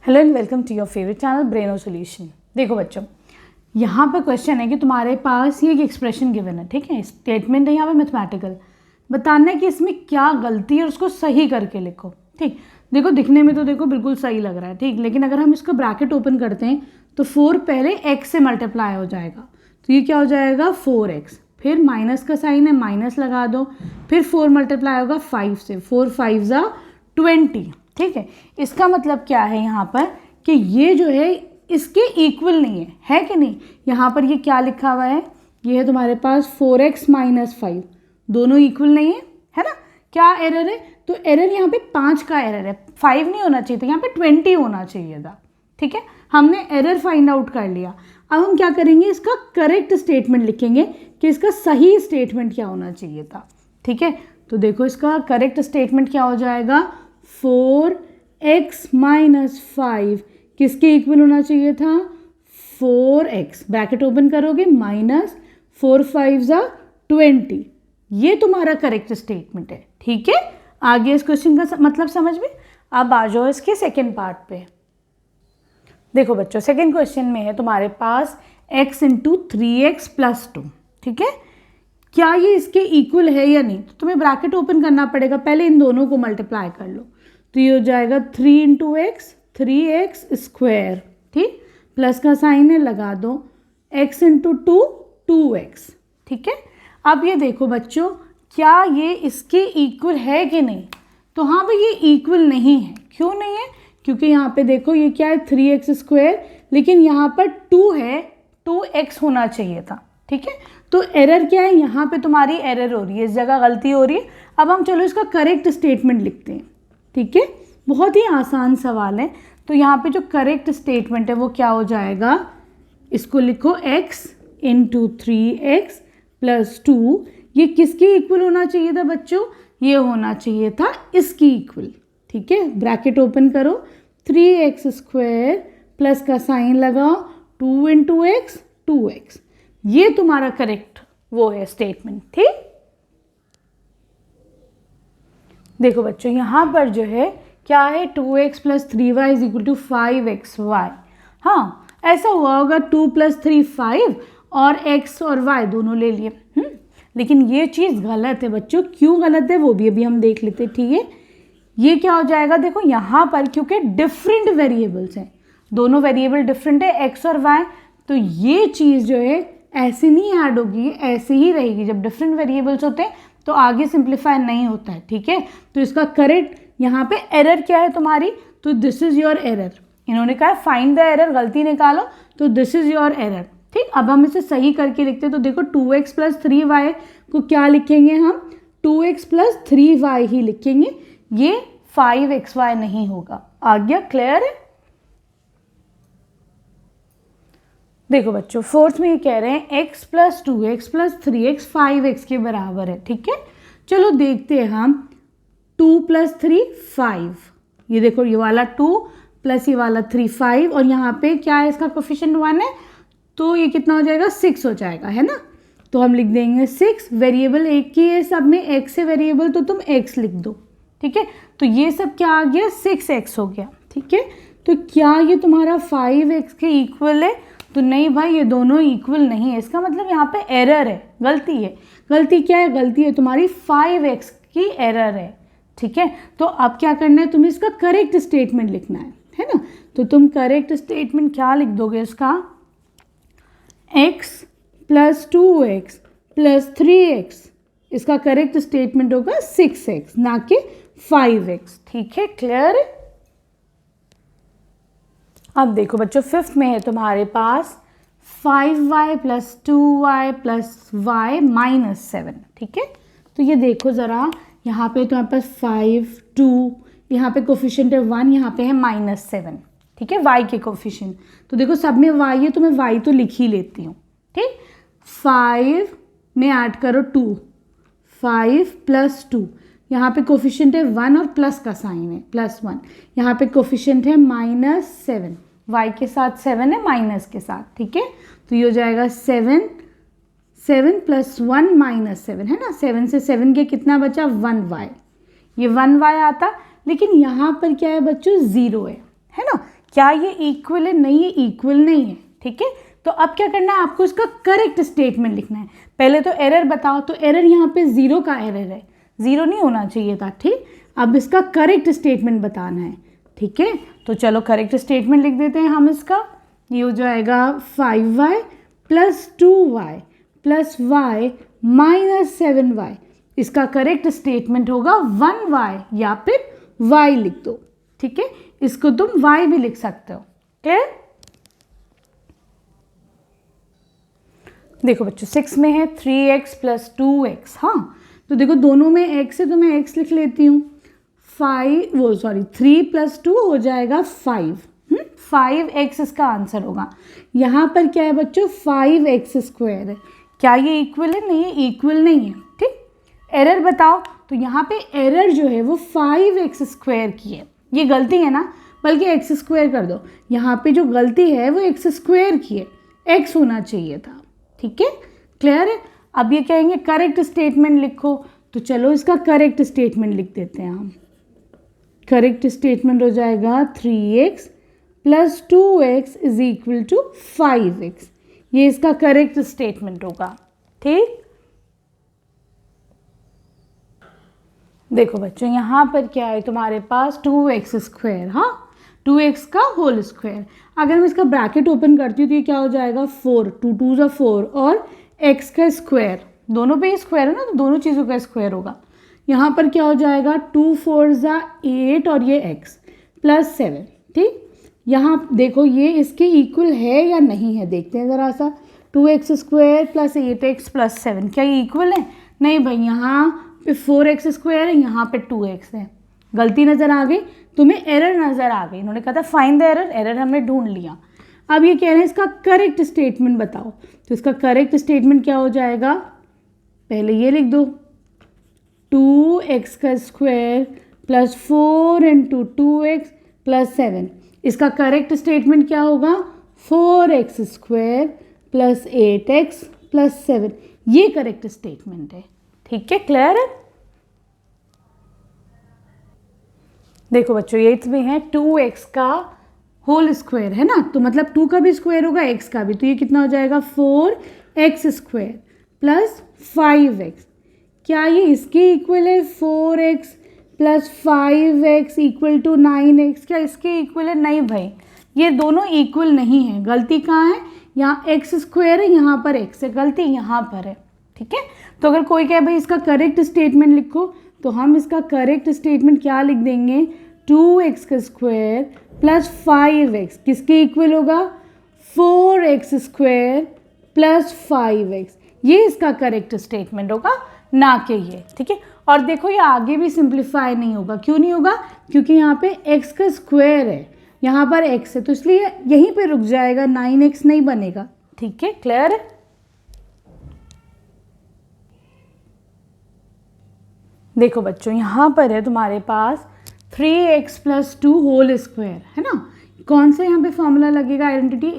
Hello and welcome to your favourite channel Breno solution. देखो बच्चों, यहाँ पर क्वेश्चन है कि तुम्हारे पास ये एक एक्सप्रेशन गिवन है, ठीक है, स्टेटमेंट है यहाँ पे मैथमेटिकल, बताना है कि इसमें क्या गलती है और उसको सही करके लिखो। ठीक, देखो दिखने में तो देखो बिल्कुल सही लग रहा है, ठीक, लेकिन अगर हम इसका ब्रैकेट ओपन करते हैं तो 4 पहले x से मल्टीप्लाई हो जाएगा, तो ये क्या हो जाएगा 4x, फिर माइनस का साइन है माइनस लगा दो, फिर 4 मल्टीप्लाई होगा 5 से, 4 5 ज़ा 20। ठीक है, इसका मतलब क्या है यहाँ पर कि ये जो है इसके इक्वल नहीं है कि नहीं। यहाँ पर ये क्या लिखा हुआ है, ये है तुम्हारे पास 4x माइनस 5, दोनों इक्वल नहीं है ना। क्या एरर है, तो एरर यहाँ पे 5 का एरर है, 5 नहीं होना चाहिए था, यहाँ पे 20 होना चाहिए था। ठीक है, हमने एरर फाइंड आउट कर लिया। अब हम क्या करेंगे, इसका करेक्ट स्टेटमेंट लिखेंगे कि इसका सही स्टेटमेंट क्या होना चाहिए था। ठीक है, तो देखो इसका करेक्ट स्टेटमेंट क्या हो जाएगा, 4x माइनस 5 किसके इक्वल होना चाहिए था, 4x, ब्रैकेट ओपन करोगे माइनस 4 5 ज़ा 20, ये तुम्हारा करेक्ट स्टेटमेंट है। ठीक है, आगे इस क्वेश्चन का मतलब समझ में। अब आ जाओ इसके सेकेंड पार्ट पे। देखो बच्चों, सेकेंड क्वेश्चन में है तुम्हारे पास x इंटू 3x प्लस 2। ठीक है, क्या ये इसके इक्वल है या नहीं, तो तुम्हें ब्रैकेट ओपन करना पड़ेगा, पहले इन दोनों को मल्टीप्लाई कर लो, तो ये हो जाएगा 3 इंटू एक्स 3x स्क्वायर, ठीक, प्लस का साइन है लगा दो, x इंटू 2 2x। ठीक है, अब ये देखो बच्चों, क्या ये इसके इक्वल है कि नहीं, तो हाँ भाई ये इक्वल नहीं है। क्यों नहीं है, क्योंकि यहाँ पे देखो ये क्या है 3x स्क्वायर, लेकिन यहाँ पर 2 है, 2x होना चाहिए था। ठीक है, तो एरर क्या है, यहाँ पे तुम्हारी एरर हो रही है, इस जगह गलती हो रही है। अब हम चलो इसका करेक्ट स्टेटमेंट लिखते हैं। ठीक है, बहुत ही आसान सवाल है, तो यहाँ पे जो करेक्ट स्टेटमेंट है वो क्या हो जाएगा, इसको लिखो x इंटू 3x प्लस 2, ये किसके इक्वल होना चाहिए था बच्चों, ये होना चाहिए था इसकी इक्वल। ठीक है, ब्रैकेट ओपन करो, 3x स्क्वायर प्लस का साइन लगाओ, 2 इंटू एक्स 2x, ये तुम्हारा करेक्ट वो है स्टेटमेंट। ठीक, देखो बच्चों यहाँ पर जो है क्या है, 2x plus 3y is equal to 5xy। हाँ, ऐसा हुआ होगा 2 प्लस 3 5 और x और y दोनों ले लिए। लेकिन ये चीज़ गलत है बच्चों, क्यों गलत है वो भी अभी हम देख लेते। ठीक है, ये क्या हो जाएगा, देखो यहाँ पर क्योंकि डिफरेंट वेरिएबल्स हैं, दोनों वेरिएबल डिफरेंट है x और y, तो ये चीज़ जो है ऐसे नहीं ऐड होगी, ऐसे ही रहेगी। जब डिफरेंट वेरिएबल्स होते हैं तो आगे सिंप्लीफाई नहीं होता है। ठीक है, तो इसका करेक्ट यहाँ पे एरर क्या है तुम्हारी, तो दिस इज योर एरर। इन्होंने कहा फाइंड द एरर, गलती निकालो, तो दिस इज योर एरर। ठीक, अब हम इसे सही करके लिखते हैं, तो देखो 2x प्लस 3y को क्या लिखेंगे हम, 2x प्लस 3y ही लिखेंगे, ये 5xy नहीं होगा। आ गया, क्लियर है। देखो बच्चों, फोर्थ में ये कह रहे हैं x plus 2x plus 3x 5x के बराबर है। ठीक है, चलो देखते हैं हम, 2 प्लस 3 5, ये देखो ये वाला 2 प्लस ये वाला 3 5, और यहाँ पे क्या है इसका कोफिशिएंट 1 है, तो ये कितना हो जाएगा 6 हो जाएगा, है ना। तो हम लिख देंगे 6, वेरिएबल एक ही है सब में, x से वेरिएबल तो तुम x लिख दो। ठीक है, तो ये सब क्या आ गया 6x हो गया। ठीक है, तो क्या ये तुम्हारा 5x के इक्वल है, तो नहीं भाई ये दोनों इक्वल नहीं है, इसका मतलब यहाँ पे एरर है, गलती है। गलती क्या है, गलती है तुम्हारी 5x की एरर है। ठीक है, तो अब क्या करना है, तुम्हें इसका करेक्ट स्टेटमेंट लिखना है ना। तो तुम करेक्ट स्टेटमेंट क्या लिख दोगे इसका, x plus 2x plus 3x, इसका करेक्ट स्टेटमेंट होगा 6x ना कि 5x। ठीक है, क्लियर है। अब देखो बच्चों, फिफ्थ में है तुम्हारे पास 5y plus 2y plus y minus 7। ठीक है, तो ये देखो ज़रा, यहाँ पे तुम्हारे पास 5 2, यहाँ पे कोफिशिएंट है 1, यहाँ पे है माइनस 7। ठीक है, y के कोफिशिएंट, तो देखो सब में y है, तो मैं y तो लिख ही लेती हूँ। ठीक, 5 में ऐड करो 2, 5 प्लस 2, यहाँ पे कोफिशिएंट है 1 और प्लस का साइन है प्लस 1, यहाँ पे कोफिशिएंट है माइनस 7, y के साथ 7 है माइनस के साथ। ठीक है, तो ये हो जाएगा 7 प्लस 1 माइनस 7, है ना, 7 से 7 के कितना बचा 1y, ये 1y आता, लेकिन यहाँ पर क्या है बच्चों 0 है ना, क्या ये इक्वल है? नहीं, ये इक्वल नहीं है। ठीक है, तो अब क्या करना है आपको, इसका करेक्ट स्टेटमेंट लिखना है। पहले तो एरर बताओ, तो एरर यहाँ पे 0 का एरर है, 0 नहीं होना चाहिए था। ठीक, अब इसका करेक्ट स्टेटमेंट बताना है। ठीक है, तो चलो करेक्ट स्टेटमेंट लिख देते हैं हम इसका। ये हो जाएगा 5y + 2y + y - 7y। इसका करेक्ट स्टेटमेंट होगा 1y या फिर y लिख दो। ठीक है, इसको तुम y भी लिख सकते हो। क्लियर? देखो बच्चों 6 में है 3x + 2x। हाँ, तो देखो दोनों में x है तो मैं x लिख लेती हूँ। 3 + 2 हो जाएगा 5। 5x इसका आंसर होगा। यहाँ पर क्या है बच्चों, 5x² है। क्या ये इक्वल है? नहीं, ये इक्वल नहीं है। ठीक, एरर बताओ, तो यहाँ पे एरर जो है वो 5x² की है। ये गलती है ना, बल्कि x² कर दो। यहाँ पे जो गलती है वो x² की है, x होना चाहिए था। ठीक है, क्लियर है? अब ये कहेंगे करेक्ट स्टेटमेंट लिखो, तो चलो इसका करेक्ट स्टेटमेंट लिख देते हैं हम। करेक्ट स्टेटमेंट हो जाएगा 3x + 2x = 5x। ये इसका करेक्ट स्टेटमेंट होगा। ठीक, देखो बच्चों यहाँ पर क्या है तुम्हारे पास 2x²। हाँ, 2x का होल स्क्वायर। अगर मैं इसका ब्रैकेट ओपन करती हूँ तो ये क्या हो जाएगा 4, 2 2 4 और x का स्क्वायर, दोनों पे स्क्वायर है ना, तो दोनों चीज़ों का स्क्वायर होगा। यहाँ पर क्या हो जाएगा 2 4 8 और ये x + 7। ठीक, यहाँ देखो ये इसके इक्वल है या नहीं है, देखते हैं ज़रा सा। 2x² + 8x + 7, क्या ये इक्वल है? नहीं भाई, यहाँ पे 4x² है, यहाँ पे 2x है। गलती नज़र आ गई तुम्हें, एरर नज़र आ गई। इन्होंने कहा था फाइंड द एरर, एरर हमने ढूंढ लिया। अब ये कह रहे हैं इसका करेक्ट स्टेटमेंट बताओ, तो इसका करेक्ट स्टेटमेंट क्या हो जाएगा, पहले ये लिख दो 2x² + 4 × 2x + 7। इसका करेक्ट स्टेटमेंट क्या होगा 4x² + 8x + 7। ये करेक्ट स्टेटमेंट है। ठीक है, क्लियर है? देखो बच्चों 8th में है 2x का होल स्क्वायर है ना, तो मतलब 2 का भी स्क्वायर होगा, x का भी, तो ये कितना हो जाएगा 4x² + 5x। क्या ये इसके इक्वल है 4x + 5x = 9x? क्या इसके इक्वल है? नहीं भाई, ये दोनों इक्वल नहीं है। गलती कहाँ है, यहाँ x² है, यहाँ पर x है, गलती यहाँ पर है। ठीक है, तो अगर कोई कहे भाई इसका करेक्ट स्टेटमेंट लिखो, तो हम इसका करेक्ट स्टेटमेंट क्या लिख देंगे 2x² + 5x किसके इक्वल होगा 4x² + 5x। ये इसका करेक्ट स्टेटमेंट होगा, ना कि ये। ठीक है, और देखो ये आगे भी सिंप्लीफाई नहीं होगा। क्यों नहीं होगा? क्योंकि यहाँ पे x का स्क्वायर है, यहाँ पर x है, तो इसलिए यहीं पे रुक जाएगा, 9x नहीं बनेगा। ठीक है, क्लियर है? देखो बच्चों यहाँ पर है तुम्हारे पास 3x + 2 होल स्क्वायर है ना। कौन सा यहाँ पे फॉर्मूला लगेगा, आइडेंटिटी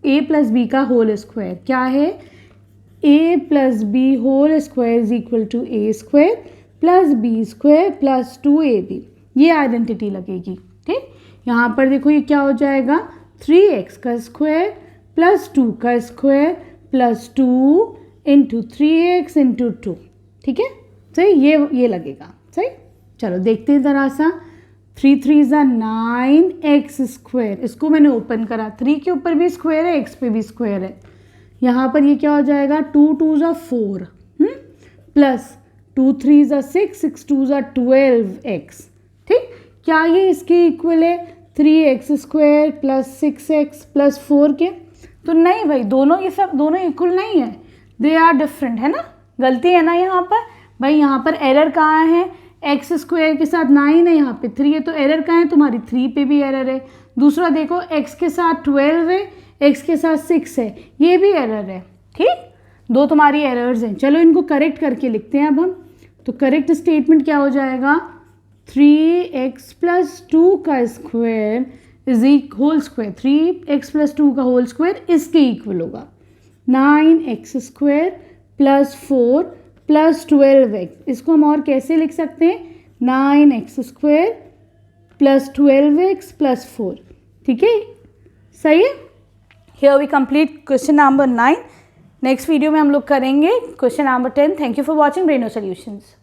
a + b का होल स्क्वायर। क्या है a + b whole square = a² + b² + 2ab। ये आइडेंटिटी लगेगी। ठीक, यहाँ पर देखो ये क्या हो जाएगा 3x² + 2 का स्क्वायर + 2 × 3x × 2। ठीक है, सही, ये लगेगा सही। चलो देखते हैं ज़रा सा। 3 3 9x², इसको मैंने ओपन करा, 3 के ऊपर भी स्क्वायर है, x पे भी स्क्वायर है। यहाँ पर ये क्या हो जाएगा 2 2 4 प्लस 2 3 6 6 2 12x। ठीक, क्या ये इसके इक्वल है 3x² + 6x + 4 के? तो नहीं भाई, दोनों ये सब दोनों इक्वल नहीं है, दे आर डिफरेंट, है ना। गलती है ना यहाँ पर भाई। यहाँ पर एरर कहाँ है, x² के साथ 9 है, यहाँ पे 3 है, तो एरर कहाँ है तुम्हारी 3 पे भी एरर है। दूसरा देखो x के साथ 12 है, x के साथ 6 है, ये भी एरर है। ठीक, दो तुम्हारी एरर्स हैं। चलो इनको करेक्ट करके लिखते हैं अब हम। तो करेक्ट स्टेटमेंट क्या हो जाएगा 3x + 2 का स्क्वायर होल स्क्वायर, 3x + 2 का होल स्क्वायर इसके इक्वल होगा 9x² + 4 + 12x। इसको हम और कैसे लिख सकते हैं 9x² + 12x + 4। ठीक है, सही है। Here we complete question number 9। Next video में हम लोग करेंगे question number 10। Thank you for watching Breno solutions.